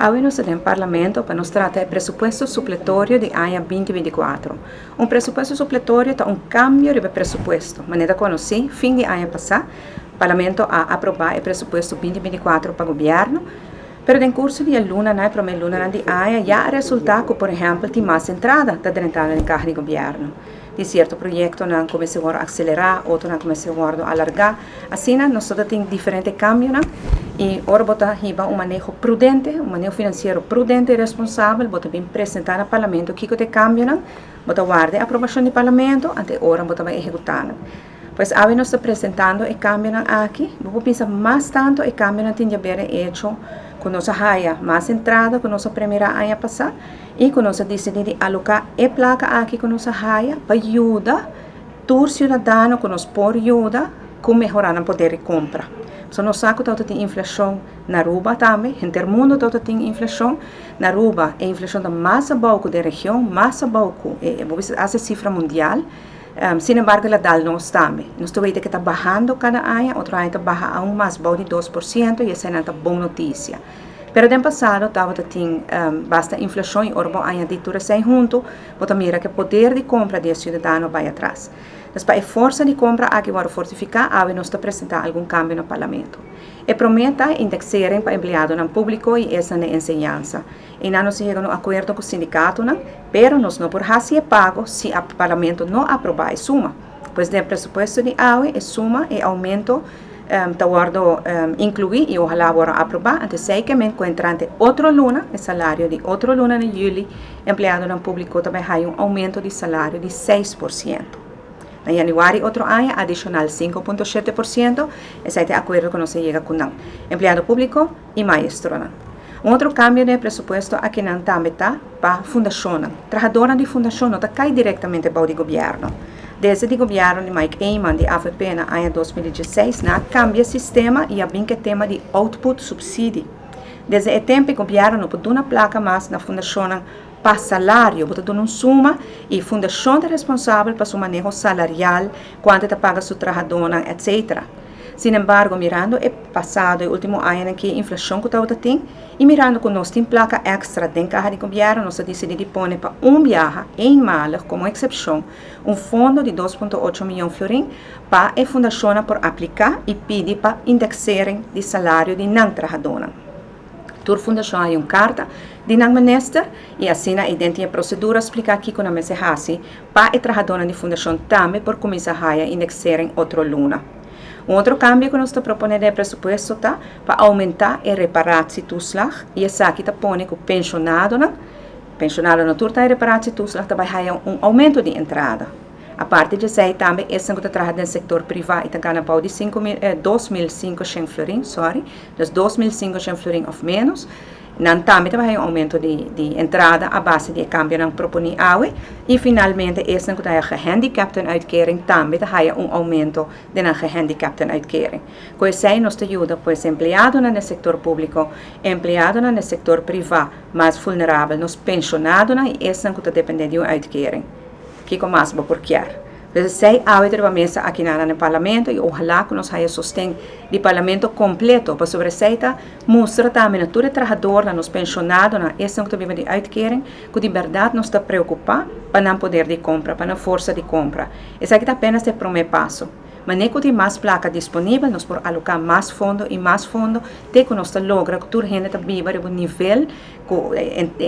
Hoy nós temos parlamento para nos tratar de presupuesto supletório de ano 2024. Presupuesto supletório é cambio de presupuesto. Maneira como assim, fim de ano passado, o parlamento a aprovar o presupuesto 2024 para o governo, pero em curso de luna, na primeira luna de ano, já resulta que, por exemplo, tem mais entrada da entrada em carro de governo. De certo projeto não começa a acelerar, outro não começa a alargar. Assim, nós temos diferentes cambios, e ora bota riba manejo prudente, manejo financeiro prudente e responsável, bota bem apresentar no parlamento o que te cambio, bota guarda a aprovação do parlamento, até ora bota vai executar. Pois agora nós estamos apresentando o cambio aqui, vou pensar mais tanto o cambio tem de haver hecho com nossa raia mais entrada, com nossa primeira ano passada, e com nossa decisão de alocar a placa aqui com nossa raia para ajudar todo cidadão que nos pode ajudar com melhorar o poder de compra. So, nós sabemos que tem inflação na Aruba também, em todo mundo tem inflação. Na Aruba, a inflação está mais abaixo da região, mais abaixo, essa cifra mundial. Sin embargo, ela dá nós também. Nós estamos vendo que está bajando cada ano, outro ano está bajando aún mais, abaixo de 2%, e essa é uma boa notícia. Pero no passado, tem basta inflação e orbo añaditura sem junto, bota mira que o poder de compra do cidadão vai atrás. Para a força de compra aqui vai fortificar, nós estamos apresentando algum cambio no parlamento. E promete indexarem para empregado no público e essa na enseñança. E não se chega a acordo com o sindicato, pero nós não por fazer pago se o parlamento não aprovar a suma. Pois no presupuesto de AUE, a suma e aumento está guardo incluir e ojalá vou aprovar antes sei que me encontrante outra luna, o salário de outra luna em julho, empregado no público também tem aumento de salário de 6%. Em januário, outro ano, adicional 5,7%, esse é o acordo que nós chegamos com o empregado público e maestro. Outro cambio de presupuesto aqui também está para a fundação. Trabalhadora de fundação não cai diretamente para o governo. Desde o governo de Mike Eyman, de AFP, no ano 2016, cambia o sistema e bem que tema de output subsídio. Desde o tempo, o governo não pode dar uma placa mais na fundação para salário, bota dando suma e fundação é responsável para o manejo salarial, quanto te paga sua trabalhadora, etc. Sin embargo, mirando o passado e último ano em que a inflação que estava tem, e mirando que nós temos placa extra dentro da carro de governo, nós decidimos pôr para viagem em Malha, como exceção, fundo de 2,8 milhões de florins para a fundação por aplicar e pedir para indexarem de salário de não trabalhadora. Tur fundação hay carta de não minister e assim a identidade procedura explicar aqui com a mesa hasi para a trabalhadora de fundação também por começar a indexar em outra luna. Outro cambio que nós estamos propondo no presupuesto está para aumentar e reparar se tuslag e essa aqui está pondo que o pensionado não turta e reparar se tuslag também hay aumento de entrada. A parte de sei também, esse que está no setor privado está ganhando para de 2.500 florins, das 2.500 florins ou menos. Não também vai aumento de entrada a base de cambio não propõe aue e finalmente esse que está gehandicapten uitkering também vai aumento de na gehandicapten uitkering. Com isso nos ajuda pois empregado no setor público, empregado no setor privado, mais vulnerável, nos pensionados e esse que está dependendo de uitkering. Que com mais vou porquear. Então, sei a mesa aqui no parlamento e ojalá que nós tenhamos sustento de parlamento completo para sobressaita mostrar também a todo trabalhador, nos pensionados, na essa que vive de uitkering, que de verdade nos está preocupado para não poder de compra, para não força de compra. Esse aqui está apenas o primeiro passo. Mas nem que tem mais placa disponível, nós podemos alocar mais fundo, até que nós logra que toda a gente viva a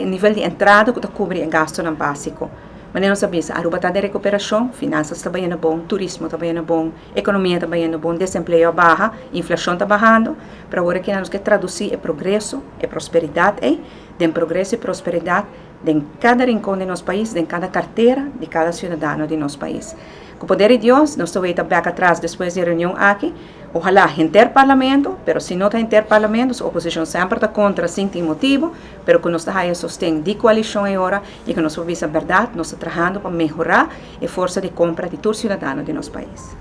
nível de entrada que cobre o gasto básico. Mas não sabemos, a Aruba está de recuperação, finanças está bem bom, turismo está bem bom, economia está bem bom, desemprego baixa, inflação está bajando, para agora que nós que traduzir é progresso, é prosperidade, de progresso e prosperidade em cada rincão de nosso país, em cada carteira de cada cidadão de nosso país. Com o poder de Deus, nós estamos back atrás depois da reunião aqui, ojalá interparlamento, pero se não está interparlamento, a oposição sempre está contra, sem ter motivo, pero que nós estamos sustento de coalição agora e que nós vamos a verdade, nós estamos trabalhando para melhorar a força de compra de todo cidadão de nosso país.